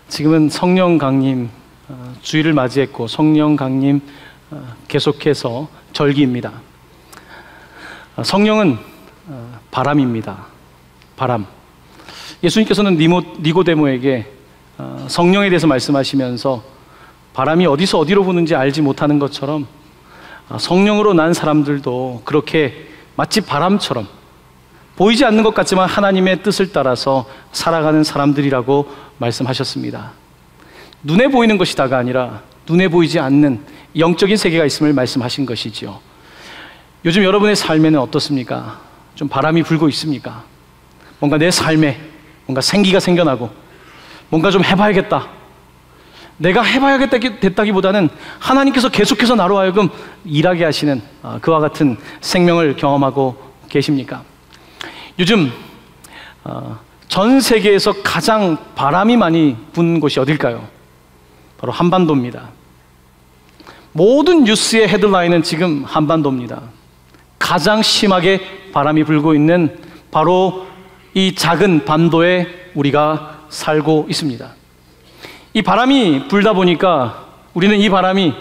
지금은 성령 강림 주일을 맞이했고 성령 강림 계속해서 절기입니다. 성령은 바람입니다. 바람. 예수님께서는 니고데모에게 성령에 대해서 말씀하시면서 바람이 어디서 어디로 부는지 알지 못하는 것처럼 성령으로 난 사람들도 그렇게 마치 바람처럼 보이지 않는 것 같지만 하나님의 뜻을 따라서 살아가는 사람들이라고 말씀하셨습니다. 눈에 보이는 것이 다가 아니라 눈에 보이지 않는 영적인 세계가 있음을 말씀하신 것이지요. 요즘 여러분의 삶에는 어떻습니까? 좀 바람이 불고 있습니까? 뭔가 내 삶에 뭔가 생기가 생겨나고 뭔가 좀 해봐야겠다, 내가 해봐야겠다기보다는 하나님께서 계속해서 나로 하여금 일하게 하시는 그와 같은 생명을 경험하고 계십니까? 요즘 전 세계에서 가장 바람이 많이 부는 곳이 어딜까요? 바로 한반도입니다. 모든 뉴스의 헤드라인은 지금 한반도입니다. 가장 심하게 바람이 불고 있는 바로 이 작은 반도에 우리가 살고 있습니다. 이 바람이 불다 보니까 우리는 이 바람이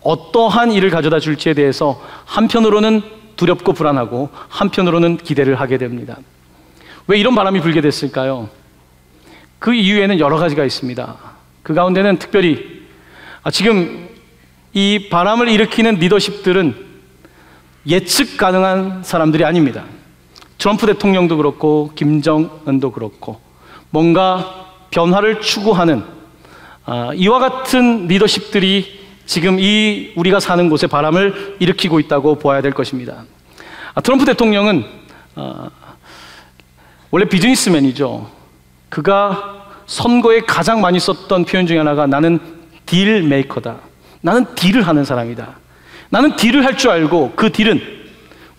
어떠한 일을 가져다 줄지에 대해서 한편으로는 두렵고 불안하고 한편으로는 기대를 하게 됩니다. 왜 이런 바람이 불게 됐을까요? 그 이유에는 여러 가지가 있습니다. 그 가운데는 특별히 지금 이 바람을 일으키는 리더십들은 예측 가능한 사람들이 아닙니다. 트럼프 대통령도 그렇고 김정은도 그렇고 뭔가 변화를 추구하는 이와 같은 리더십들이 지금 이 우리가 사는 곳에 바람을 일으키고 있다고 보아야 될 것입니다. 트럼프 대통령은 원래 비즈니스맨이죠. 그가 선거에 가장 많이 썼던 표현 중에 하나가 나는 딜 메이커다. 나는 딜을 하는 사람이다. 나는 딜을 할 줄 알고 그 딜은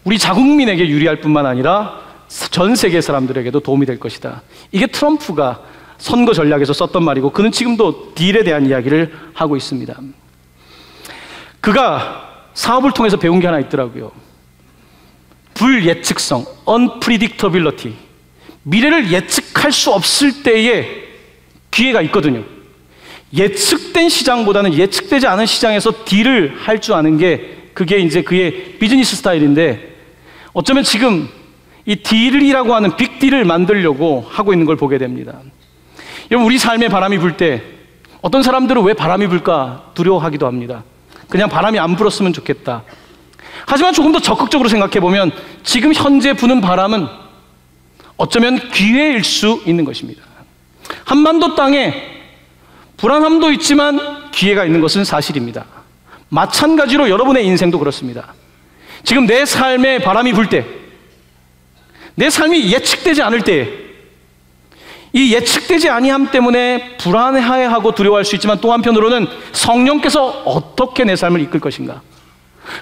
우리 자국민에게 유리할 뿐만 아니라 전 세계 사람들에게도 도움이 될 것이다. 이게 트럼프가 선거 전략에서 썼던 말이고 그는 지금도 딜에 대한 이야기를 하고 있습니다. 그가 사업을 통해서 배운 게 하나 있더라고요. 불예측성, unpredictability. 미래를 예측할 수 없을 때에 기회가 있거든요. 예측된 시장보다는 예측되지 않은 시장에서 딜을 할 줄 아는 게 그게 이제 그의 비즈니스 스타일인데 어쩌면 지금 이 딜이라고 하는 빅딜을 만들려고 하고 있는 걸 보게 됩니다. 여러분, 우리 삶에 바람이 불 때 어떤 사람들은 왜 바람이 불까 두려워하기도 합니다. 그냥 바람이 안 불었으면 좋겠다. 하지만 조금 더 적극적으로 생각해 보면 지금 현재 부는 바람은 어쩌면 기회일 수 있는 것입니다. 한반도 땅에 불안함도 있지만 기회가 있는 것은 사실입니다. 마찬가지로 여러분의 인생도 그렇습니다. 지금 내 삶에 바람이 불 때, 내 삶이 예측되지 않을 때, 이 예측되지 아니함 때문에 불안해하고 두려워할 수 있지만 또 한편으로는 성령께서 어떻게 내 삶을 이끌 것인가?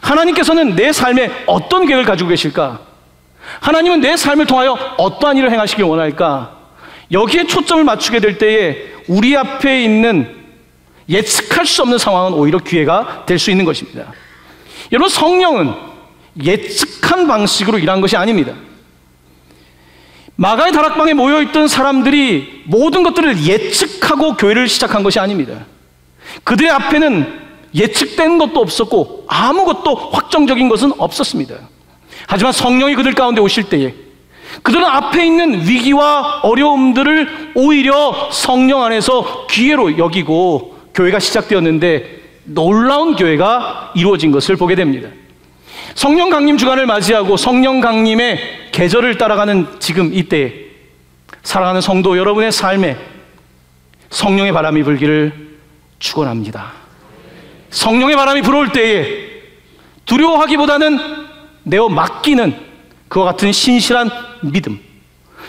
하나님께서는 내 삶에 어떤 계획을 가지고 계실까? 하나님은 내 삶을 통하여 어떠한 일을 행하시길 원할까? 여기에 초점을 맞추게 될 때에 우리 앞에 있는 예측할 수 없는 상황은 오히려 기회가 될 수 있는 것입니다. 여러분, 성령은 예측한 방식으로 일한 것이 아닙니다. 마가의 다락방에 모여있던 사람들이 모든 것들을 예측하고 교회를 시작한 것이 아닙니다. 그들의 앞에는 예측된 것도 없었고 아무것도 확정적인 것은 없었습니다. 하지만 성령이 그들 가운데 오실 때에 그들은 앞에 있는 위기와 어려움들을 오히려 성령 안에서 기회로 여기고 교회가 시작되었는데 놀라운 교회가 이루어진 것을 보게 됩니다. 성령 강림 주간을 맞이하고 성령 강림의 계절을 따라가는 지금 이때에 사랑하는 성도 여러분의 삶에 성령의 바람이 불기를 축원합니다. 성령의 바람이 불어올 때에 두려워하기보다는 내어 맡기는 그와 같은 신실한 믿음,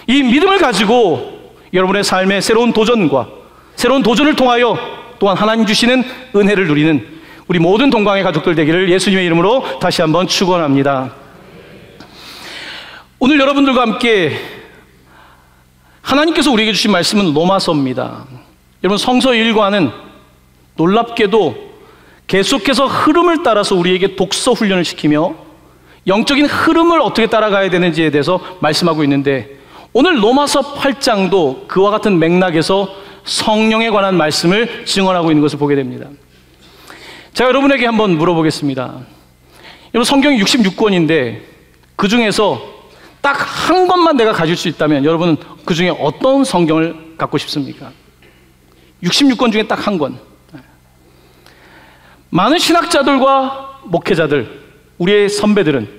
이 믿음을 가지고 여러분의 삶의 새로운 도전과 새로운 도전을 통하여 또한 하나님 주시는 은혜를 누리는 우리 모든 동광의 가족들 되기를 예수님의 이름으로 다시 한번 축원합니다. 오늘 여러분들과 함께 하나님께서 우리에게 주신 말씀은 로마서입니다. 여러분, 성서 일과는 놀랍게도 계속해서 흐름을 따라서 우리에게 독서 훈련을 시키며 영적인 흐름을 어떻게 따라가야 되는지에 대해서 말씀하고 있는데 오늘 로마서 8장도 그와 같은 맥락에서 성령에 관한 말씀을 증언하고 있는 것을 보게 됩니다. 제가 여러분에게 한번 물어보겠습니다. 여러분, 성경이 66권인데 그 중에서 딱 한 권만 내가 가질 수 있다면 여러분은 그 중에 어떤 성경을 갖고 싶습니까? 66권 중에 딱 한 권. 많은 신학자들과 목회자들, 우리의 선배들은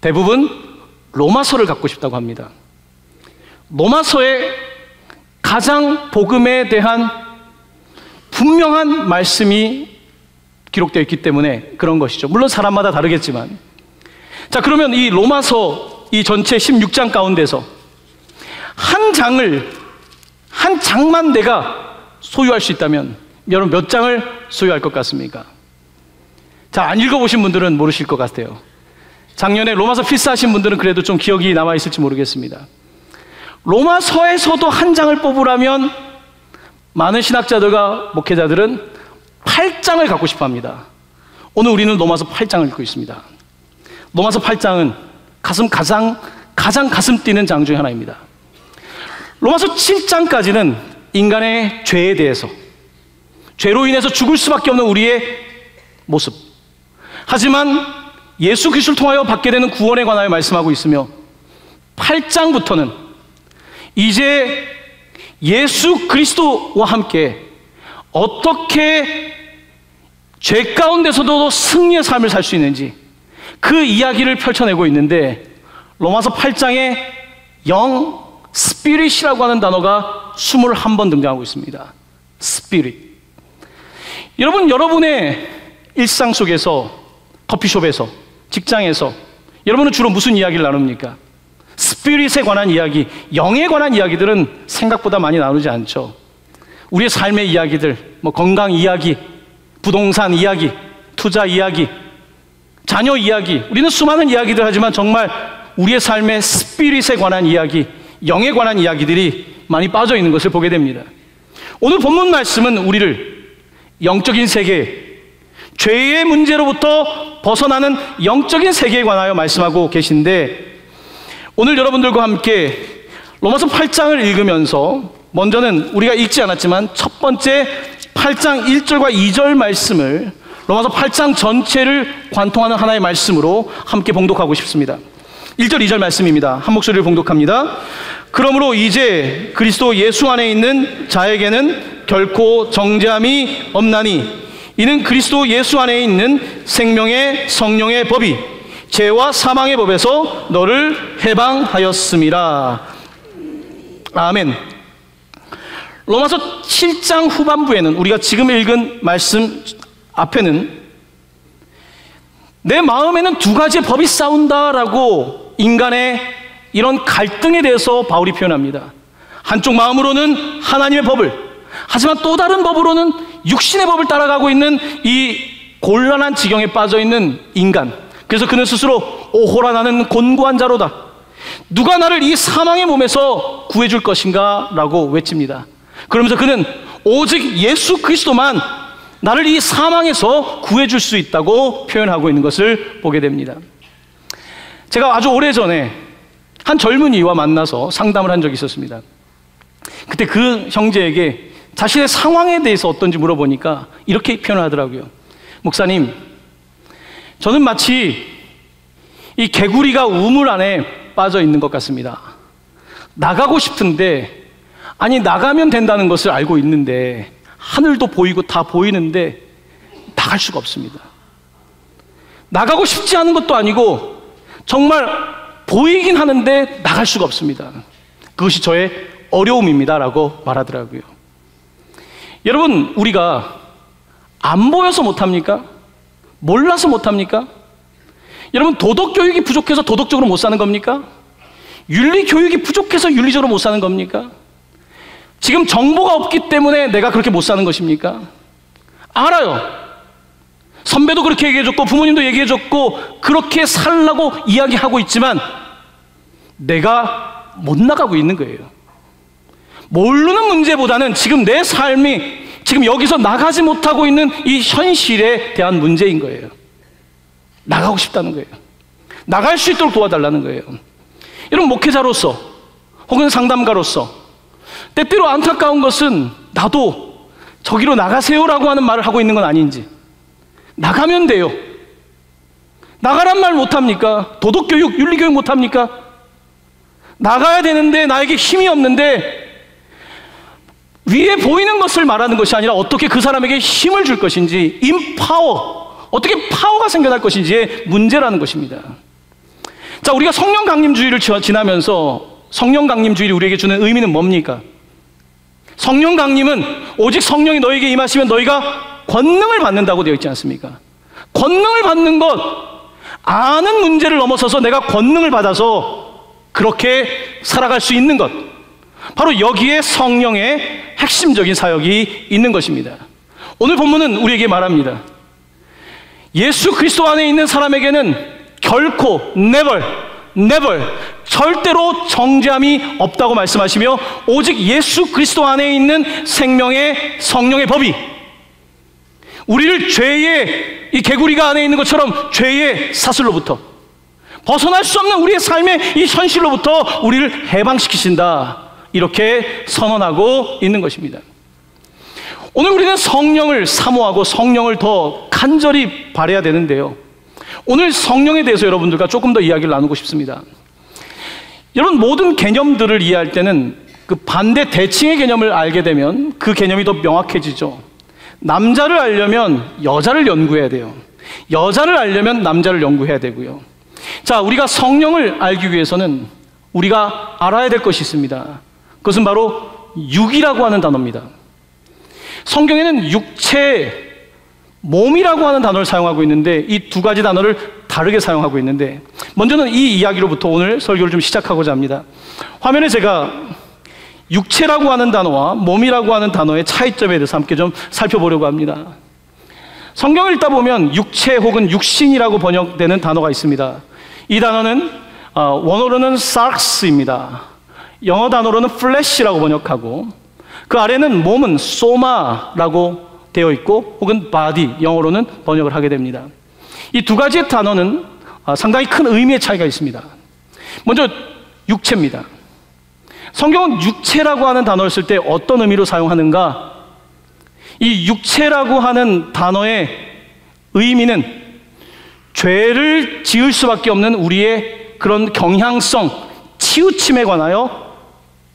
대부분 로마서를 갖고 싶다고 합니다. 로마서에 가장 복음에 대한 분명한 말씀이 기록되어 있기 때문에 그런 것이죠. 물론 사람마다 다르겠지만. 자, 그러면 이 로마서 이 전체 16장 가운데서 한 장만 내가 소유할 수 있다면 여러분 몇 장을 소유할 것 같습니까? 자, 안 읽어보신 분들은 모르실 것 같아요. 작년에 로마서 필사하신 분들은 그래도 좀 기억이 남아있을지 모르겠습니다. 로마서에서도 한 장을 뽑으라면 많은 신학자들과 목회자들은 8장을 갖고 싶어 합니다. 오늘 우리는 로마서 8장을 읽고 있습니다. 로마서 8장은 가장 가슴 뛰는 장 중에 하나입니다. 로마서 7장까지는 인간의 죄에 대해서, 죄로 인해서 죽을 수밖에 없는 우리의 모습, 하지만 예수 그리스도를 통하여 받게 되는 구원에 관하여 말씀하고 있으며 8장부터는 이제 예수 그리스도와 함께 어떻게 죄 가운데서도 승리의 삶을 살 수 있는지 그 이야기를 펼쳐내고 있는데, 로마서 8장에 스피릿이라고 하는 단어가 21번 등장하고 있습니다. 스피릿. 여러분, 여러분의 일상 속에서, 커피숍에서, 직장에서 여러분은 주로 무슨 이야기를 나눕니까? 스피릿에 관한 이야기, 영에 관한 이야기들은 생각보다 많이 나누지 않죠. 우리의 삶의 이야기들, 건강 이야기, 부동산 이야기, 투자 이야기, 자녀 이야기, 우리는 수많은 이야기들 하지만 정말 우리의 삶의 스피릿에 관한 이야기, 영에 관한 이야기들이 많이 빠져 있는 것을 보게 됩니다. 오늘 본문 말씀은 우리를 영적인 세계, 죄의 문제로부터 벗어나는 영적인 세계에 관하여 말씀하고 계신데, 오늘 여러분들과 함께 로마서 8장을 읽으면서 먼저는 우리가 읽지 않았지만 첫 번째 8장 1절과 2절 말씀을, 로마서 8장 전체를 관통하는 하나의 말씀으로 함께 봉독하고 싶습니다. 1절 2절 말씀입니다. 한 목소리를 봉독합니다. 그러므로 이제 그리스도 예수 안에 있는 자에게는 결코 정죄함이 없나니, 이는 그리스도 예수 안에 있는 생명의 성령의 법이 죄와 사망의 법에서 너를 해방하였음이라. 아멘. 로마서 7장 후반부에는, 우리가 지금 읽은 말씀 앞에는 내 마음에는 두 가지의 법이 싸운다라고 인간의 이런 갈등에 대해서 바울이 표현합니다. 한쪽 마음으로는 하나님의 법을, 하지만 또 다른 법으로는 육신의 법을 따라가고 있는 이 곤란한 지경에 빠져 있는 인간. 그래서 그는 스스로 오호라 나는 곤고한 자로다, 누가 나를 이 사망의 몸에서 구해줄 것인가 라고 외칩니다. 그러면서 그는 오직 예수 그리스도만 나를 이 사망에서 구해줄 수 있다고 표현하고 있는 것을 보게 됩니다. 제가 아주 오래전에 한 젊은이와 만나서 상담을 한 적이 있었습니다. 그때 그 형제에게 자신의 상황에 대해서 어떤지 물어보니까 이렇게 표현을 하더라고요. 목사님, 저는 마치 이 개구리가 우물 안에 빠져 있는 것 같습니다. 나가고 싶은데, 아니 나가면 된다는 것을 알고 있는데, 하늘도 보이고 다 보이는데 나갈 수가 없습니다. 나가고 싶지 않은 것도 아니고 정말 보이긴 하는데 나갈 수가 없습니다. 그것이 저의 어려움입니다 라고 말하더라고요. 여러분, 우리가 안 보여서 못합니까? 몰라서 못합니까? 여러분, 도덕교육이 부족해서 도덕적으로 못 사는 겁니까? 윤리교육이 부족해서 윤리적으로 못 사는 겁니까? 지금 정보가 없기 때문에 내가 그렇게 못 사는 것입니까? 알아요. 선배도 그렇게 얘기해줬고 부모님도 얘기해줬고 그렇게 살라고 이야기하고 있지만 내가 못 나가고 있는 거예요. 모르는 문제보다는 지금 내 삶이 지금 여기서 나가지 못하고 있는 이 현실에 대한 문제인 거예요. 나가고 싶다는 거예요. 나갈 수 있도록 도와달라는 거예요. 여러분, 목회자로서 혹은 상담가로서 때때로 안타까운 것은 나도 저기로 나가세요라고 하는 말을 하고 있는 건 아닌지, 나가면 돼요. 나가란 말 못합니까? 도덕교육, 윤리교육 못합니까? 나가야 되는데 나에게 힘이 없는데 위에 보이는 것을 말하는 것이 아니라 어떻게 그 사람에게 힘을 줄 것인지, 임파워, 어떻게 파워가 생겨날 것인지의 문제라는 것입니다. 자, 우리가 성령 강림주의를 지나면서 성령 강림주의를 우리에게 주는 의미는 뭡니까? 성령 강림은 오직 성령이 너에게 임하시면 너희가 권능을 받는다고 되어 있지 않습니까? 권능을 받는 것, 아는 문제를 넘어서서 내가 권능을 받아서 그렇게 살아갈 수 있는 것, 바로 여기에 성령의 핵심적인 사역이 있는 것입니다. 오늘 본문은 우리에게 말합니다. 예수 그리스도 안에 있는 사람에게는 결코 never 절대로 정죄함이 없다고 말씀하시며, 오직 예수 그리스도 안에 있는 생명의 성령의 법이 우리를 죄의 이 개구리가 안에 있는 것처럼 죄의 사슬로부터, 벗어날 수 없는 우리의 삶의 이 현실로부터 우리를 해방시키신다, 이렇게 선언하고 있는 것입니다. 오늘 우리는 성령을 사모하고 성령을 더 간절히 바라야 되는데요, 오늘 성령에 대해서 여러분들과 조금 더 이야기를 나누고 싶습니다. 여러분, 모든 개념들을 이해할 때는 그 반대 대칭의 개념을 알게 되면 그 개념이 더 명확해지죠. 남자를 알려면 여자를 연구해야 돼요. 여자를 알려면 남자를 연구해야 되고요. 자, 우리가 성령을 알기 위해서는 우리가 알아야 될 것이 있습니다. 그것은 바로 육이라고 하는 단어입니다. 성경에는 육체, 몸이라고 하는 단어를 사용하고 있는데 이 두 가지 단어를 다르게 사용하고 있는데, 먼저는 이 이야기로부터 오늘 설교를 좀 시작하고자 합니다. 화면에 제가 육체라고 하는 단어와 몸이라고 하는 단어의 차이점에 대해서 함께 좀 살펴보려고 합니다. 성경을 읽다 보면 육체 혹은 육신이라고 번역되는 단어가 있습니다. 이 단어는 원어로는 sarx입니다. 영어 단어로는 flesh라고 번역하고, 그 아래는 몸은 soma라고 되어 있고, 혹은 body, 영어로는 번역을 하게 됩니다. 이 두 가지의 단어는 상당히 큰 의미의 차이가 있습니다. 먼저 육체입니다. 성경은 육체라고 하는 단어를 쓸 때 어떤 의미로 사용하는가? 이 육체라고 하는 단어의 의미는 죄를 지을 수밖에 없는 우리의 그런 경향성, 치우침에 관하여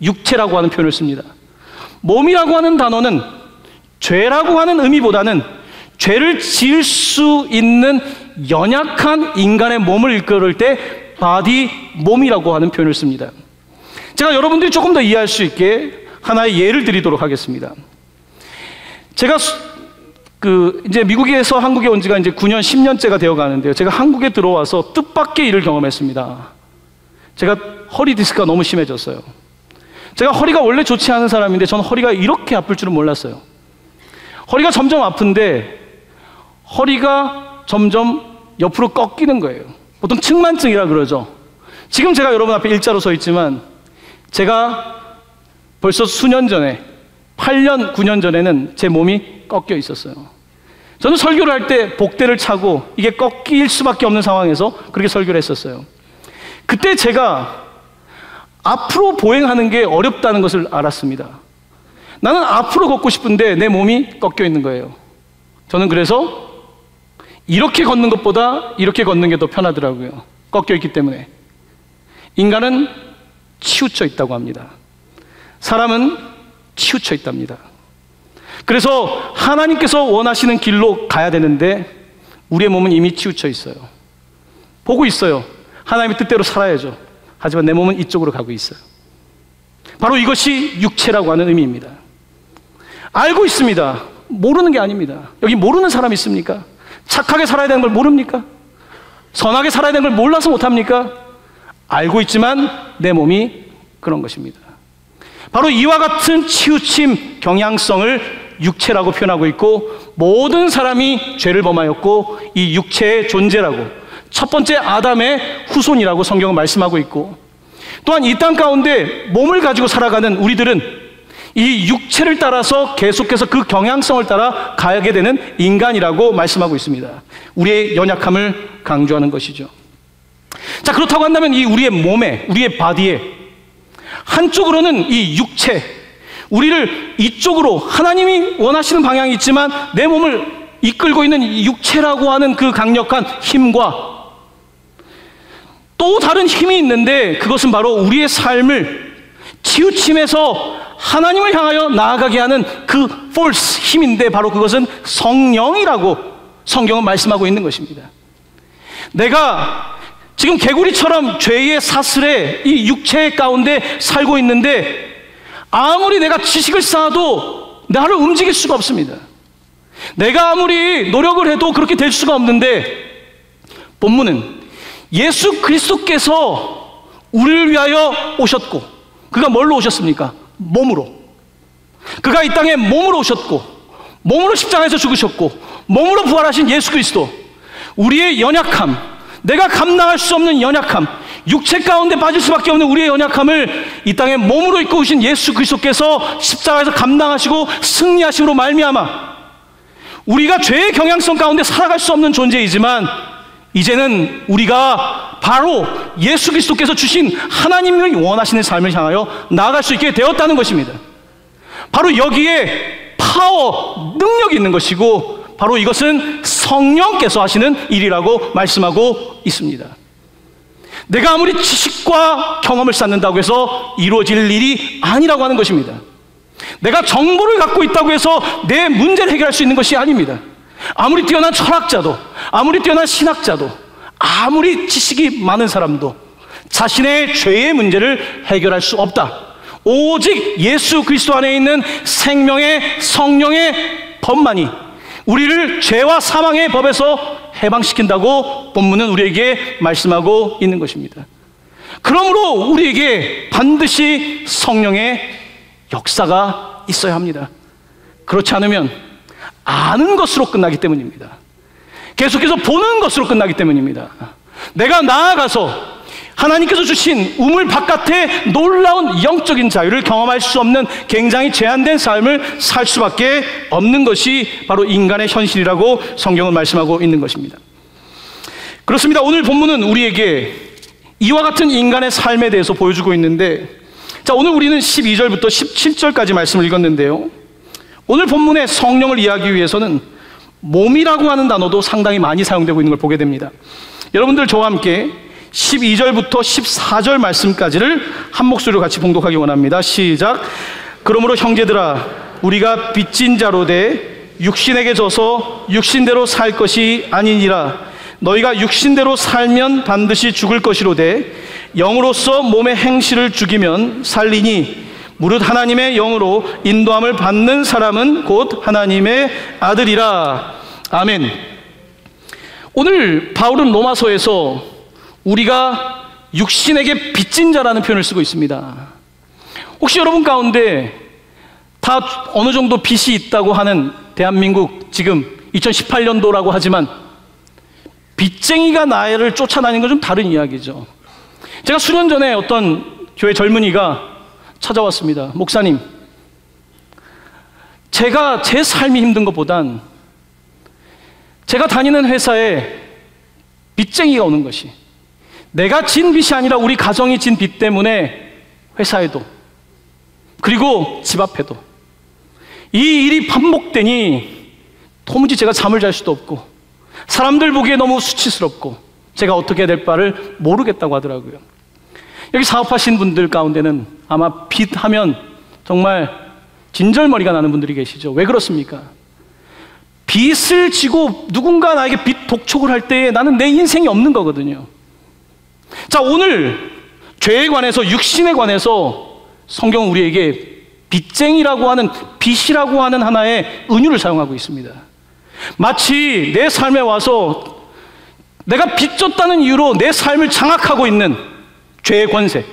육체라고 하는 표현을 씁니다. 몸이라고 하는 단어는 죄라고 하는 의미보다는 죄를 지을 수 있는 연약한 인간의 몸을 일컬을 때 바디, 몸이라고 하는 표현을 씁니다. 제가 여러분들이 조금 더 이해할 수 있게 하나의 예를 드리도록 하겠습니다. 제가 이제 미국에서 한국에 온 지가 이제 9년, 10년째가 되어 가는데요. 제가 한국에 들어와서 뜻밖의 일을 경험했습니다. 제가 허리 디스크가 너무 심해졌어요. 제가 허리가 원래 좋지 않은 사람인데 저는 허리가 이렇게 아플 줄은 몰랐어요. 허리가 점점 아픈데 허리가 점점 옆으로 꺾이는 거예요. 보통 측만증이라 그러죠. 지금 제가 여러분 앞에 일자로 서 있지만 제가 벌써 수년 전에 8년, 9년 전에는 제 몸이 꺾여 있었어요. 저는 설교를 할 때 복대를 차고 이게 꺾일 수밖에 없는 상황에서 그렇게 설교를 했었어요. 그때 제가 앞으로 보행하는 게 어렵다는 것을 알았습니다. 나는 앞으로 걷고 싶은데 내 몸이 꺾여 있는 거예요. 저는 그래서 이렇게 걷는 것보다 이렇게 걷는 게 더 편하더라고요. 꺾여 있기 때문에. 인간은 치우쳐 있다고 합니다. 사람은 치우쳐 있답니다. 그래서 하나님께서 원하시는 길로 가야 되는데 우리의 몸은 이미 치우쳐 있어요. 보고 있어요. 하나님의 뜻대로 살아야죠. 하지만 내 몸은 이쪽으로 가고 있어요. 바로 이것이 육체라고 하는 의미입니다. 알고 있습니다. 모르는 게 아닙니다. 여기 모르는 사람 있습니까? 착하게 살아야 되는 걸 모릅니까? 선하게 살아야 되는 걸 몰라서 못합니까? 알고 있지만 내 몸이 그런 것입니다. 바로 이와 같은 치우침, 경향성을 육체라고 표현하고 있고, 모든 사람이 죄를 범하였고 이 육체의 존재라고, 첫 번째 아담의 후손이라고 성경은 말씀하고 있고, 또한 이 땅 가운데 몸을 가지고 살아가는 우리들은 이 육체를 따라서 계속해서 그 경향성을 따라 가게 되는 인간이라고 말씀하고 있습니다. 우리의 연약함을 강조하는 것이죠. 자, 그렇다고 한다면 이 우리의 몸에, 우리의 바디에 한쪽으로는 이 육체, 우리를 이쪽으로 하나님이 원하시는 방향이 있지만 내 몸을 이끌고 있는 육체라고 하는 그 강력한 힘과 또 다른 힘이 있는데 그것은 바로 우리의 삶을 치우침에서 하나님을 향하여 나아가게 하는 그 force, 힘인데 바로 그것은 성령이라고 성경은 말씀하고 있는 것입니다. 내가 지금 개구리처럼 죄의 사슬에 이 육체 가운데 살고 있는데 아무리 내가 지식을 쌓아도 나를 움직일 수가 없습니다. 내가 아무리 노력을 해도 그렇게 될 수가 없는데 본문은 예수 그리스도께서 우리를 위하여 오셨고, 그가 뭘로 오셨습니까? 몸으로. 그가 이 땅에 몸으로 오셨고, 몸으로 십자가에서 죽으셨고, 몸으로 부활하신 예수 그리스도, 우리의 연약함, 내가 감당할 수 없는 연약함, 육체 가운데 빠질 수밖에 없는 우리의 연약함을 이 땅에 몸으로 입고 오신 예수 그리스도께서 십자가에서 감당하시고 승리하심으로 말미암아 우리가 죄의 경향성 가운데 살아갈 수 없는 존재이지만 이제는 우리가 바로 예수 그리스도께서 주신 하나님이 원하시는 삶을 향하여 나아갈 수 있게 되었다는 것입니다. 바로 여기에 파워, 능력이 있는 것이고 바로 이것은 성령께서 하시는 일이라고 말씀하고 있습니다. 내가 아무리 지식과 경험을 쌓는다고 해서 이루어질 일이 아니라고 하는 것입니다. 내가 정보를 갖고 있다고 해서 내 문제를 해결할 수 있는 것이 아닙니다. 아무리 뛰어난 철학자도, 아무리 뛰어난 신학자도, 아무리 지식이 많은 사람도 자신의 죄의 문제를 해결할 수 없다. 오직 예수 그리스도 안에 있는 생명의 성령의 법만이 우리를 죄와 사망의 법에서 해방시킨다고 본문은 우리에게 말씀하고 있는 것입니다. 그러므로 우리에게 반드시 성령의 역사가 있어야 합니다. 그렇지 않으면 아는 것으로 끝나기 때문입니다. 계속해서 보는 것으로 끝나기 때문입니다. 내가 나아가서 하나님께서 주신 우물 바깥에 놀라운 영적인 자유를 경험할 수 없는 굉장히 제한된 삶을 살 수밖에 없는 것이 바로 인간의 현실이라고 성경은 말씀하고 있는 것입니다. 그렇습니다. 오늘 본문은 우리에게 이와 같은 인간의 삶에 대해서 보여주고 있는데, 자, 오늘 우리는 12절부터 17절까지 말씀을 읽었는데요, 오늘 본문의 성령을 이해하기 위해서는 몸이라고 하는 단어도 상당히 많이 사용되고 있는 걸 보게 됩니다. 여러분들 저와 함께 12절부터 14절 말씀까지를 한 목소리로 같이 봉독하기 원합니다. 시작. 그러므로 형제들아, 우리가 빚진 자로 돼 육신에게 져서 육신대로 살 것이 아니니라. 너희가 육신대로 살면 반드시 죽을 것이로되 영으로서 몸의 행실을 죽이면 살리니 무릇 하나님의 영으로 인도함을 받는 사람은 곧 하나님의 아들이라. 아멘. 오늘 바울은 로마서에서 우리가 육신에게 빚진 자라는 표현을 쓰고 있습니다. 혹시 여러분 가운데 다 어느 정도 빚이 있다고 하는 대한민국, 지금 2018년도라고 하지만 빚쟁이가 나를 쫓아다니는 건 좀 다른 이야기죠. 제가 수년 전에 어떤 교회 젊은이가 찾아왔습니다. 목사님, 제가 제 삶이 힘든 것보단 제가 다니는 회사에 빚쟁이가 오는 것이, 내가 진 빚이 아니라 우리 가정이 진 빚 때문에 회사에도 그리고 집 앞에도 이 일이 반복되니 도무지 제가 잠을 잘 수도 없고 사람들 보기에 너무 수치스럽고 제가 어떻게 해야 될 바를 모르겠다고 하더라고요. 여기 사업하신 분들 가운데는 아마 빚 하면 정말 진절머리가 나는 분들이 계시죠. 왜 그렇습니까? 빚을 지고 누군가 나에게 빚 독촉을 할 때에 나는 내 인생이 없는 거거든요. 자, 오늘 죄에 관해서, 육신에 관해서 성경은 우리에게 빚쟁이라고 하는, 빚이라고 하는 하나의 은유를 사용하고 있습니다. 마치 내 삶에 와서 내가 빚졌다는 이유로 내 삶을 장악하고 있는 죄의 권세,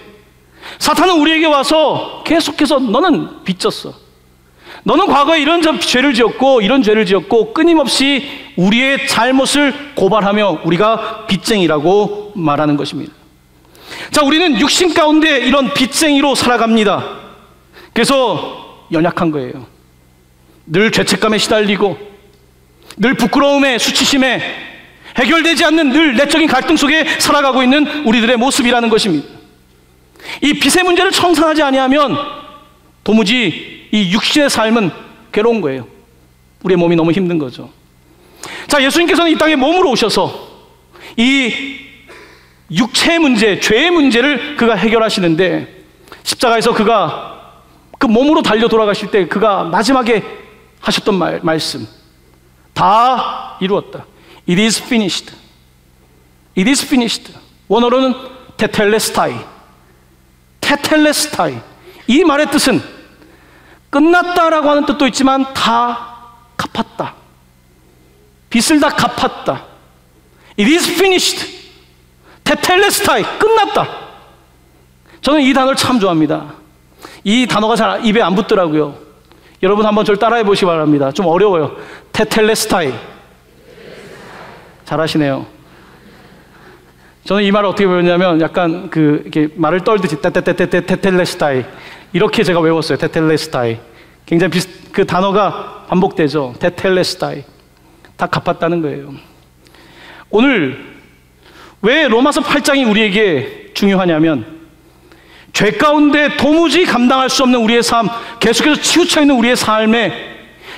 사탄은 우리에게 와서 계속해서 너는 빚졌어, 너는 과거에 이런 죄를 지었고 이런 죄를 지었고, 끊임없이 우리의 잘못을 고발하며 우리가 빚쟁이라고 말하는 것입니다. 자, 우리는 육신 가운데 이런 빚쟁이로 살아갑니다. 그래서 연약한 거예요. 늘 죄책감에 시달리고 늘 부끄러움에, 수치심에, 해결되지 않는 늘 내적인 갈등 속에 살아가고 있는 우리들의 모습이라는 것입니다. 이 빚의 문제를 청산하지 아니하면 도무지 이 육신의 삶은 괴로운 거예요. 우리의 몸이 너무 힘든 거죠. 자, 예수님께서는 이 땅에 몸으로 오셔서 이 육체의 문제, 죄의 문제를 그가 해결하시는데, 십자가에서 그가 그 몸으로 달려 돌아가실 때 그가 마지막에 하셨던 말씀, 다 이루었다. It is finished. It is finished. 원어로는 테텔레스타이. 테텔레스타이. 이 말의 뜻은 끝났다라고 하는 뜻도 있지만 다 갚았다. 빚을 다 갚았다. It is finished. 테텔레스타이. 끝났다. 저는 이 단어를 참 좋아합니다. 이 단어가 잘 입에 안 붙더라고요. 여러분 한번 저를 따라해 보시기 바랍니다. 좀 어려워요. 테텔레스타이. 잘하시네요. 저는 이 말을 어떻게 배웠냐면 약간 이렇게 말을 떨듯이 테텔레스타이. 이렇게 제가 외웠어요. 테텔레스타이. 굉장히 그 단어가 반복되죠. 테텔레스타이. 다 갚았다는 거예요. 오늘 왜 로마서 8장이 우리에게 중요하냐면, 죄 가운데 도무지 감당할 수 없는 우리의 삶, 계속해서 치우쳐 있는 우리의 삶에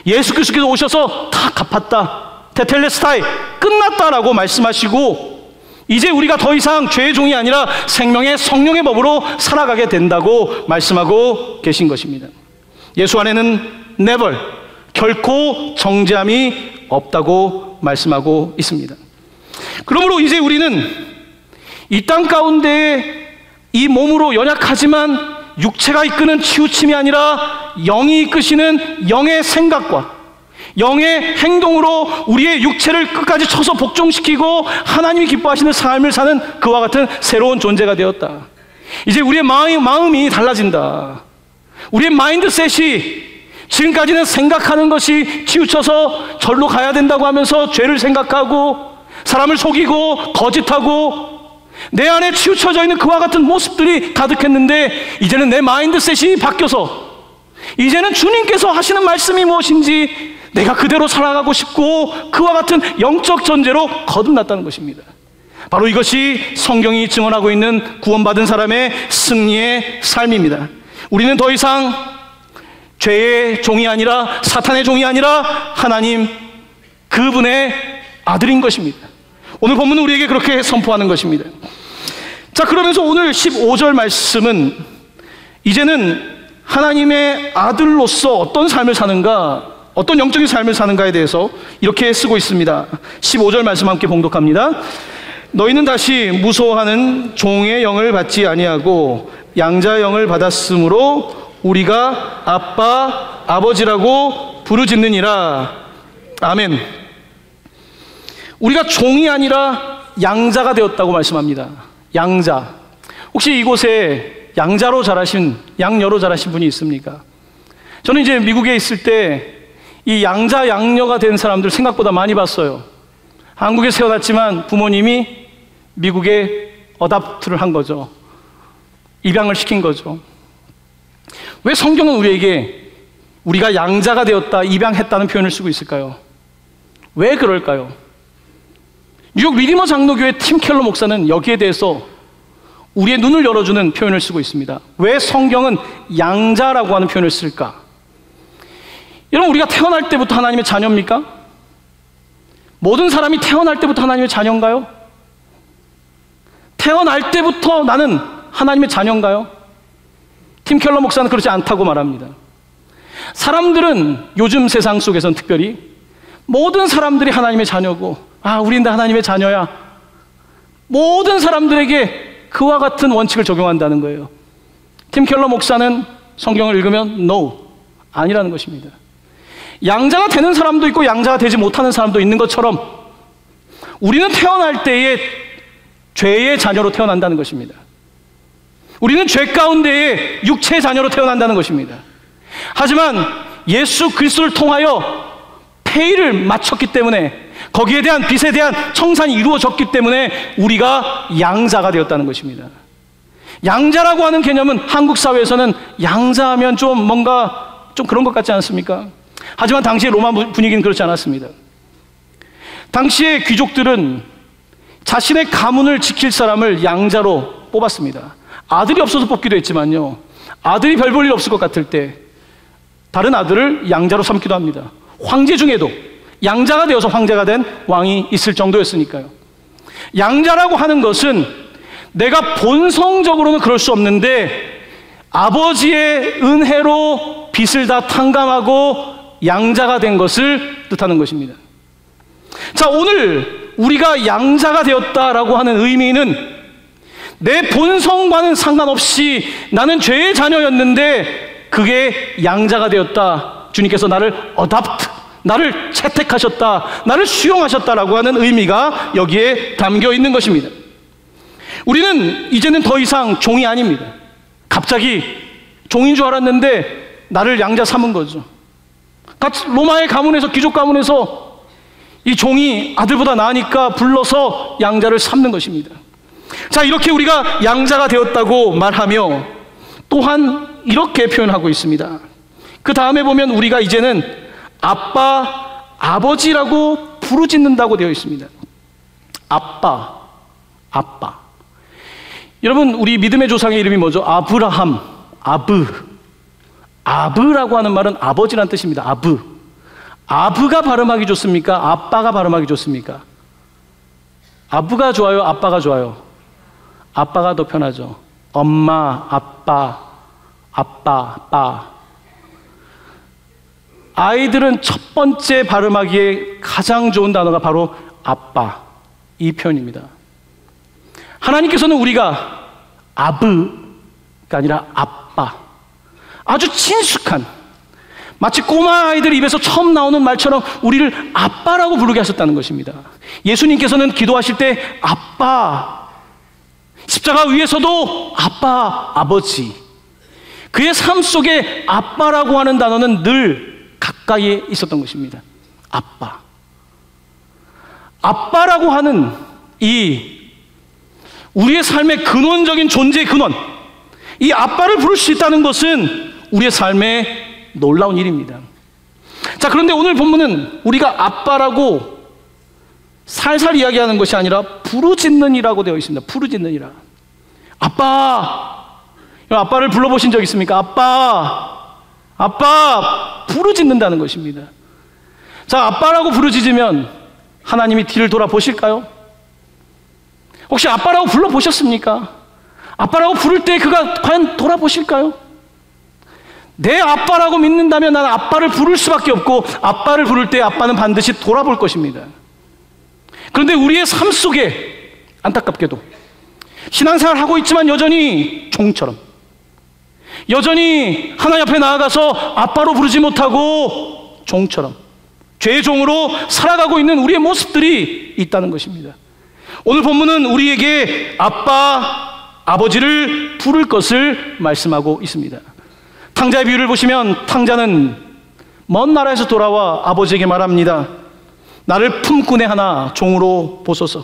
예수 그리스도께서 오셔서 다 갚았다. 테텔레스타이. 끝났다라고 말씀하시고, 이제 우리가 더 이상 죄의 종이 아니라 생명의 성령의 법으로 살아가게 된다고 말씀하고 계신 것입니다. 예수 안에는 never, 결코 정죄함이 없다고 말씀하고 있습니다. 그러므로 이제 우리는 이 땅 가운데 이 몸으로 연약하지만 육체가 이끄는 치우침이 아니라 영이 이끄시는 영의 생각과 영의 행동으로 우리의 육체를 끝까지 쳐서 복종시키고 하나님이 기뻐하시는 삶을 사는 그와 같은 새로운 존재가 되었다. 이제 우리의 마음이 달라진다. 우리의 마인드셋이 지금까지는 생각하는 것이 치우쳐서 절로 가야 된다고 하면서 죄를 생각하고 사람을 속이고 거짓하고 내 안에 치우쳐져 있는 그와 같은 모습들이 가득했는데, 이제는 내 마인드셋이 바뀌어서 이제는 주님께서 하시는 말씀이 무엇인지 내가 그대로 살아가고 싶고 그와 같은 영적 전제로 거듭났다는 것입니다. 바로 이것이 성경이 증언하고 있는 구원받은 사람의 승리의 삶입니다. 우리는 더 이상 죄의 종이 아니라, 사탄의 종이 아니라 하나님 그분의 아들인 것입니다. 오늘 본문은 우리에게 그렇게 선포하는 것입니다. 자, 그러면서 오늘 15절 말씀은 이제는 하나님의 아들로서 어떤 삶을 사는가, 어떤 영적인 삶을 사는가에 대해서 이렇게 쓰고 있습니다. 15절 말씀 함께 봉독합니다. 너희는 다시 무소하는 종의 영을 받지 아니하고 양자의 영을 받았으므로 우리가 아빠, 아버지라고 부르짖느니라. 아멘. 우리가 종이 아니라 양자가 되었다고 말씀합니다. 양자. 혹시 이곳에 양자로 자라신, 양녀로 자라신 분이 있습니까? 저는 이제 미국에 있을 때 이 양자, 양녀가 된 사람들 생각보다 많이 봤어요. 한국에 태어났지만 부모님이 미국에 어답트를 한 거죠. 입양을 시킨 거죠. 왜 성경은 우리에게 우리가 양자가 되었다, 입양했다는 표현을 쓰고 있을까요? 왜 그럴까요? 뉴욕 리디머 장로교회 팀 켈러 목사는 여기에 대해서 우리의 눈을 열어주는 표현을 쓰고 있습니다. 왜 성경은 양자라고 하는 표현을 쓸까? 여러분, 우리가 태어날 때부터 하나님의 자녀입니까? 모든 사람이 태어날 때부터 하나님의 자녀인가요? 태어날 때부터 나는 하나님의 자녀인가요? 팀 켈러 목사는 그렇지 않다고 말합니다. 사람들은 요즘 세상 속에서는 특별히 모든 사람들이 하나님의 자녀고, 우린 다 하나님의 자녀야. 모든 사람들에게 그와 같은 원칙을 적용한다는 거예요. 팀 켈러 목사는 성경을 읽으면 no, 아니라는 것입니다. 양자가 되는 사람도 있고 양자가 되지 못하는 사람도 있는 것처럼 우리는 태어날 때에 죄의 자녀로 태어난다는 것입니다. 우리는 죄 가운데에 육체의 자녀로 태어난다는 것입니다. 하지만 예수 그리스도를 통하여 페이를 마쳤기 때문에, 거기에 대한 빚에 대한 청산이 이루어졌기 때문에 우리가 양자가 되었다는 것입니다. 양자라고 하는 개념은 한국 사회에서는 양자하면 좀 뭔가 좀 그런 것 같지 않습니까? 하지만 당시의 로마 분위기는 그렇지 않았습니다. 당시의 귀족들은 자신의 가문을 지킬 사람을 양자로 뽑았습니다. 아들이 없어서 뽑기도 했지만요, 아들이 별 볼 일 없을 것 같을 때 다른 아들을 양자로 삼기도 합니다. 황제 중에도 양자가 되어서 황제가 된 왕이 있을 정도였으니까요. 양자라고 하는 것은 내가 본성적으로는 그럴 수 없는데 아버지의 은혜로 빚을 다 탕감하고 양자가 된 것을 뜻하는 것입니다. 자, 오늘 우리가 양자가 되었다라고 하는 의미는 내 본성과는 상관없이 나는 죄의 자녀였는데 그게 양자가 되었다. 주님께서 나를 어답트, 나를 채택하셨다, 나를 수용하셨다라고 하는 의미가 여기에 담겨 있는 것입니다. 우리는 이제는 더 이상 종이 아닙니다. 갑자기 종인 줄 알았는데 나를 양자 삼은 거죠. 로마의 가문에서, 귀족 가문에서 이 종이 아들보다 나으니까 불러서 양자를 삼는 것입니다. 자, 이렇게 우리가 양자가 되었다고 말하며 또한 이렇게 표현하고 있습니다. 그 다음에 보면 우리가 이제는 아빠, 아버지라고 부르짖는다고 되어 있습니다. 아빠, 아빠. 여러분, 우리 믿음의 조상의 이름이 뭐죠? 아브라함, 아브. 아브라고 하는 말은 아버지란 뜻입니다. 아브. 아브가 발음하기 좋습니까? 아빠가 발음하기 좋습니까? 아브가 좋아요? 아빠가 좋아요? 아빠가 더 편하죠. 엄마, 아빠, 빠. 아이들은 첫 번째 발음하기에 가장 좋은 단어가 바로 아빠, 이 표현입니다. 하나님께서는 우리가 아브가 아니라 아빠, 아주 친숙한, 마치 꼬마 아이들 입에서 처음 나오는 말처럼 우리를 아빠라고 부르게 하셨다는 것입니다. 예수님께서는 기도하실 때 아빠, 십자가 위에서도 아빠, 아버지. 그의 삶 속에 아빠라고 하는 단어는 늘 가까이에 있었던 것입니다. 아빠. 아빠라고 하는 이 우리의 삶의 근원적인 존재의 근원, 이 아빠를 부를 수 있다는 것은 우리의 삶의 놀라운 일입니다. 자, 그런데 오늘 본문은 우리가 아빠라고 살살 이야기하는 것이 아니라 부르짖는 이라고 되어 있습니다. 부르짖는 이라. 아빠. 아빠를 불러보신 적 있습니까? 아빠. 아빠. 부르짖는다는 것입니다. 자, 아빠라고 부르짖으면 하나님이 뒤를 돌아보실까요? 혹시 아빠라고 불러보셨습니까? 아빠라고 부를 때 그가 과연 돌아보실까요? 내 아빠라고 믿는다면 나는 아빠를 부를 수밖에 없고 아빠를 부를 때 아빠는 반드시 돌아볼 것입니다. 그런데 우리의 삶 속에 안타깝게도 신앙생활을 하고 있지만 여전히 종처럼, 여전히 하나님 앞에 나아가서 아빠로 부르지 못하고 종처럼, 죄의 종으로 살아가고 있는 우리의 모습들이 있다는 것입니다. 오늘 본문은 우리에게 아빠, 아버지를 부를 것을 말씀하고 있습니다. 탕자의 비유를 보시면 탕자는 먼 나라에서 돌아와 아버지에게 말합니다. 나를 품꾼의 하나 종으로 보소서.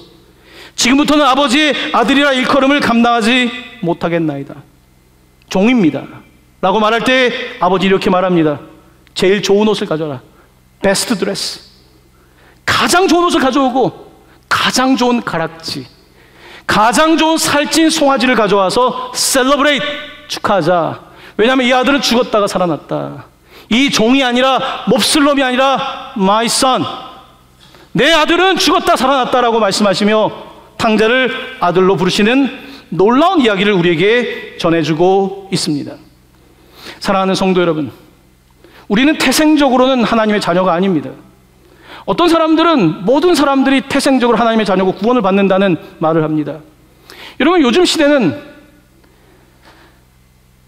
지금부터는 아버지의 아들이라 일컬음을 감당하지 못하겠나이다. 종입니다 라고 말할 때 아버지 이렇게 말합니다. 제일 좋은 옷을 가져라. 베스트 드레스. 가장 좋은 옷을 가져오고 가장 좋은 가락지, 가장 좋은 살찐 송아지를 가져와서 셀러브레이트, 축하하자. 왜냐하면 이 아들은 죽었다가 살아났다. 이 종이 아니라, 몹쓸 놈이 아니라 my son, 내 아들은 죽었다 살아났다라고 말씀하시며 탕자를 아들로 부르시는 놀라운 이야기를 우리에게 전해주고 있습니다. 사랑하는 성도 여러분, 우리는 태생적으로는 하나님의 자녀가 아닙니다. 어떤 사람들은 모든 사람들이 태생적으로 하나님의 자녀고 구원을 받는다는 말을 합니다. 여러분, 요즘 시대는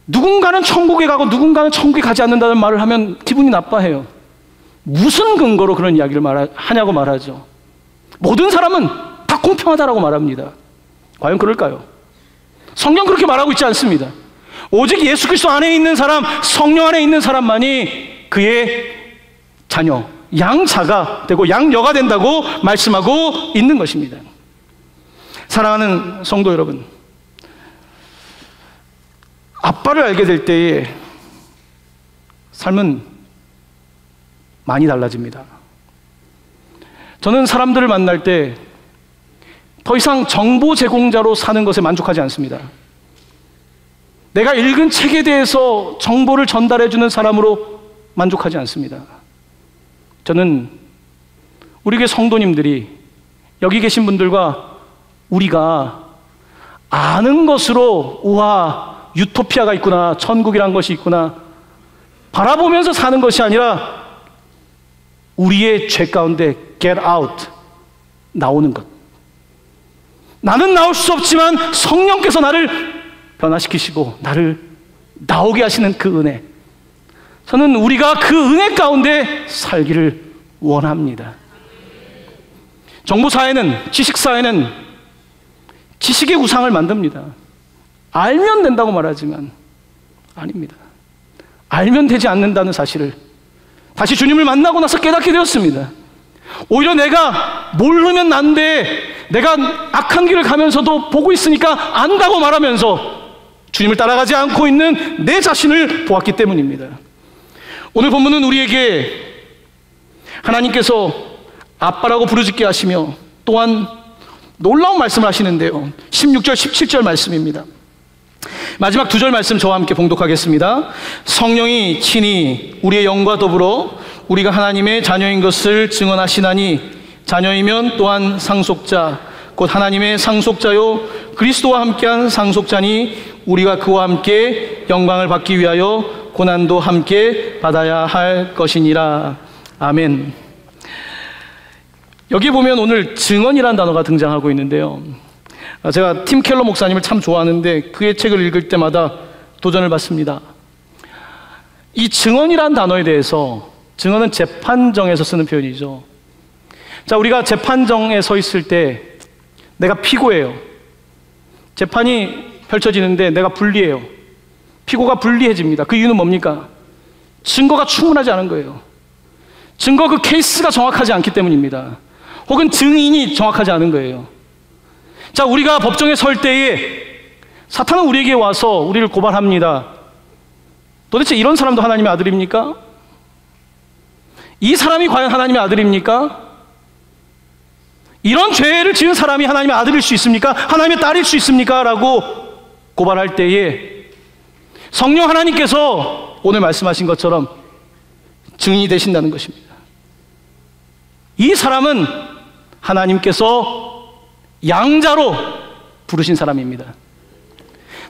누군가는 천국에 가고 누군가는 천국에 가지 않는다는 말을 하면 기분이 나빠해요. 무슨 근거로 그런 이야기를 하냐고 말하죠. 모든 사람은 다 공평하다라고 말합니다. 과연 그럴까요? 성경 그렇게 말하고 있지 않습니다. 오직 예수 그리스도 안에 있는 사람, 성령 안에 있는 사람만이 그의 자녀, 양자가 되고 양여가 된다고 말씀하고 있는 것입니다. 사랑하는 성도 여러분, 아빠를 알게 될 때에 삶은 많이 달라집니다. 저는 사람들을 만날 때 더 이상 정보 제공자로 사는 것에 만족하지 않습니다. 내가 읽은 책에 대해서 정보를 전달해주는 사람으로 만족하지 않습니다. 저는 우리 교회 성도님들이, 여기 계신 분들과 우리가 아는 것으로 우와, 유토피아가 있구나, 천국이란 것이 있구나 바라보면서 사는 것이 아니라 우리의 죄 가운데 get out, 나오는 것. 나는 나올 수 없지만 성령께서 나를 변화시키시고 나를 나오게 하시는 그 은혜, 저는 우리가 그 은혜 가운데 살기를 원합니다. 정보사회는, 지식사회는 지식의 우상을 만듭니다. 알면 된다고 말하지만 아닙니다. 알면 되지 않는다는 사실을 다시 주님을 만나고 나서 깨닫게 되었습니다. 오히려 내가 모르면 난데, 내가 악한 길을 가면서도 보고 있으니까 안다고 말하면서 주님을 따라가지 않고 있는 내 자신을 보았기 때문입니다. 오늘 본문은 우리에게 하나님께서 아빠라고 부르짖게 하시며 또한 놀라운 말씀을 하시는데요, 16절 17절 말씀입니다. 마지막 2절 말씀 저와 함께 봉독하겠습니다. 성령이 친히 우리의 영과 더불어 우리가 하나님의 자녀인 것을 증언하시나니, 자녀이면 또한 상속자 곧 하나님의 상속자요 그리스도와 함께한 상속자니, 우리가 그와 함께 영광을 받기 위하여 고난도 함께 받아야 할 것이니라. 아멘. 여기 보면 오늘 증언이라는 단어가 등장하고 있는데요, 제가 팀 켈러 목사님을 참 좋아하는데 그의 책을 읽을 때마다 도전을 받습니다. 이 증언이라는 단어에 대해서, 증언은 재판정에서 쓰는 표현이죠. 자, 우리가 재판정에 서 있을 때 내가 피고예요. 재판이 펼쳐지는데 내가 불리해요. 피고가 불리해집니다. 그 이유는 뭡니까? 증거가 충분하지 않은 거예요. 증거, 그 케이스가 정확하지 않기 때문입니다. 혹은 증인이 정확하지 않은 거예요. 자, 우리가 법정에 설 때에 사탄은 우리에게 와서 우리를 고발합니다. 도대체 이런 사람도 하나님의 아들입니까? 이 사람이 과연 하나님의 아들입니까? 이런 죄를 지은 사람이 하나님의 아들일 수 있습니까? 하나님의 딸일 수 있습니까? 라고 고발할 때에 성령 하나님께서 오늘 말씀하신 것처럼 증인이 되신다는 것입니다. 이 사람은 하나님께서 양자로 부르신 사람입니다.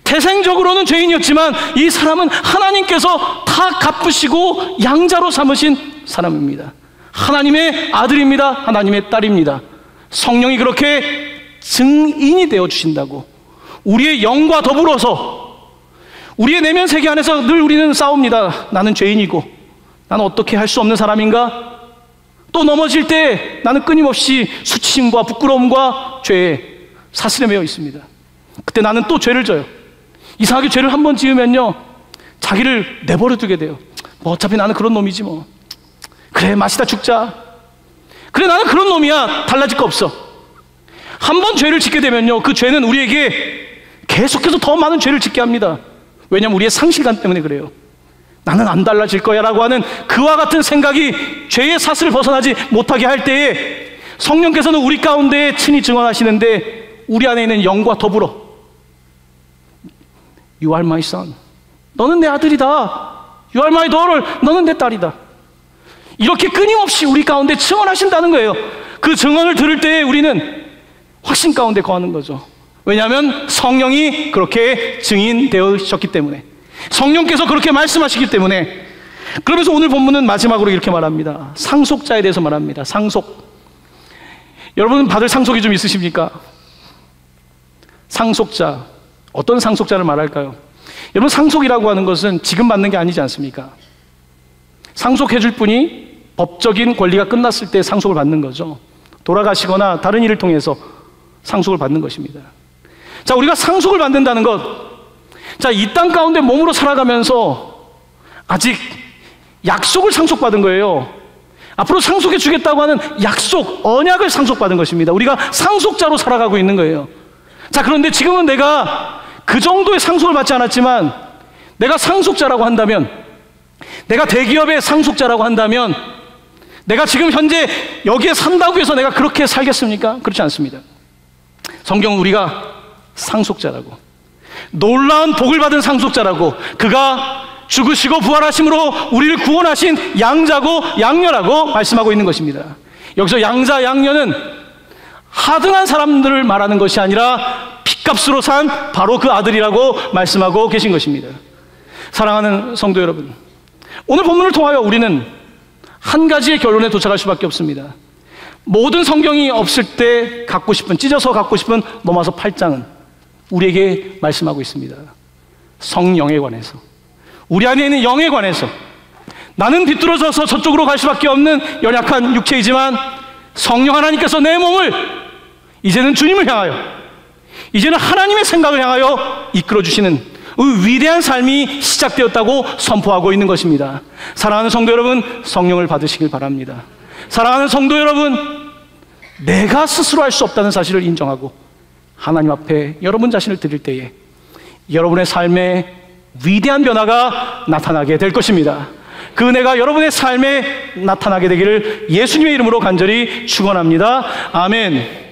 태생적으로는 죄인이었지만 이 사람은 하나님께서 다 갚으시고 양자로 삼으신 사람입니다. 하나님의 아들입니다. 하나님의 딸입니다. 성령이 그렇게 증인이 되어 주신다고, 우리의 영과 더불어서 우리의 내면 세계 안에서 늘 우리는 싸웁니다. 나는 죄인이고 나는 어떻게 할 수 없는 사람인가? 또 넘어질 때 나는 끊임없이 수치심과 부끄러움과 죄에 사슬에 매여 있습니다. 그때 나는 또 죄를 져요. 이상하게 죄를 한 번 지으면요, 자기를 내버려 두게 돼요. 뭐 어차피 나는 그런 놈이지 뭐. 그래, 마시다 죽자. 그래, 나는 그런 놈이야. 달라질 거 없어. 한 번 죄를 짓게 되면요, 그 죄는 우리에게 계속해서 더 많은 죄를 짓게 합니다. 왜냐하면 우리의 상실감 때문에 그래요. 나는 안 달라질 거야 라고 하는 그와 같은 생각이 죄의 사슬을 벗어나지 못하게 할 때에 성령께서는 우리 가운데 친히 증언하시는데, 우리 안에 있는 영과 더불어 You are my son, 너는 내 아들이다. You are my daughter, 너는 내 딸이다. 이렇게 끊임없이 우리 가운데 증언하신다는 거예요. 그 증언을 들을 때 우리는 확신 가운데 거하는 거죠. 왜냐하면 성령이 그렇게 증인되셨기 때문에, 성령께서 그렇게 말씀하시기 때문에. 그러면서 오늘 본문은 마지막으로 이렇게 말합니다. 상속자에 대해서 말합니다. 상속. 여러분 받을 상속이 좀 있으십니까? 상속자. 어떤 상속자를 말할까요? 여러분, 상속이라고 하는 것은 지금 받는 게 아니지 않습니까? 상속해 줄 분이 법적인 권리가 끝났을 때 상속을 받는 거죠. 돌아가시거나 다른 일을 통해서 상속을 받는 것입니다. 자, 우리가 상속을 받는다는 것, 자, 이 땅 가운데 몸으로 살아가면서 아직 약속을 상속받은 거예요. 앞으로 상속해 주겠다고 하는 약속, 언약을 상속받은 것입니다. 우리가 상속자로 살아가고 있는 거예요. 자, 그런데 지금은 내가 그 정도의 상속을 받지 않았지만, 내가 상속자라고 한다면, 내가 대기업의 상속자라고 한다면, 내가 지금 현재 여기에 산다고 해서 내가 그렇게 살겠습니까? 그렇지 않습니다. 성경은 우리가 상속자라고, 놀라운 복을 받은 상속자라고, 그가 죽으시고 부활하심으로 우리를 구원하신 양자고 양녀라고 말씀하고 있는 것입니다. 여기서 양자 양녀는 하등한 사람들을 말하는 것이 아니라 핏값으로 산 바로 그 아들이라고 말씀하고 계신 것입니다. 사랑하는 성도 여러분, 오늘 본문을 통하여 우리는 한 가지의 결론에 도착할 수밖에 없습니다. 모든 성경이 없을 때 갖고 싶은, 찢어서 갖고 싶은 로마서 8장은 우리에게 말씀하고 있습니다. 성령에 관해서, 우리 안에 있는 영에 관해서, 나는 비뚤어져서 저쪽으로 갈 수밖에 없는 연약한 육체이지만 성령 하나님께서 내 몸을 이제는 주님을 향하여, 이제는 하나님의 생각을 향하여 이끌어주시는 그 위대한 삶이 시작되었다고 선포하고 있는 것입니다. 사랑하는 성도 여러분, 성령을 받으시길 바랍니다. 사랑하는 성도 여러분, 내가 스스로 할 수 없다는 사실을 인정하고 하나님 앞에 여러분 자신을 드릴 때에 여러분의 삶에 위대한 변화가 나타나게 될 것입니다. 그 은혜가 여러분의 삶에 나타나게 되기를 예수님의 이름으로 간절히 축원합니다. 아멘.